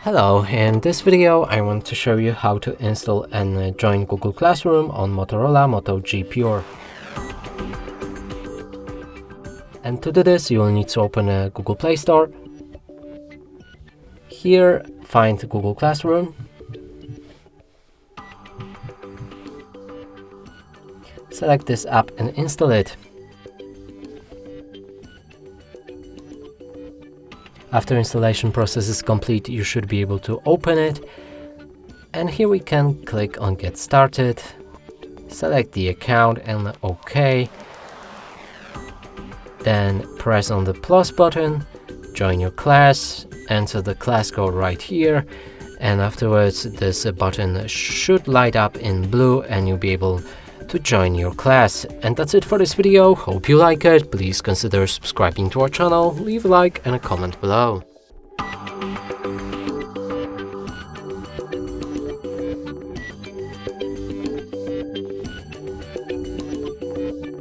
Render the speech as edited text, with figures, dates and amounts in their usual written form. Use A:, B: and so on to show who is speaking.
A: Hello, in this video I want to show you how to install and join Google Classroom on Motorola Moto G Pure. And to do this you will need to open a Google Play Store. Here find Google Classroom. Select this app and install it. After installation process is complete, you should be able to open it. And here we can click on Get Started, select the account and OK. Then press on the plus button, join your class, enter the class code right here. And afterwards this button should light up in blue and you'll be able to join your class. And that's it for this video. Hope you like it. Please consider subscribing to our channel, leave a like and a comment below.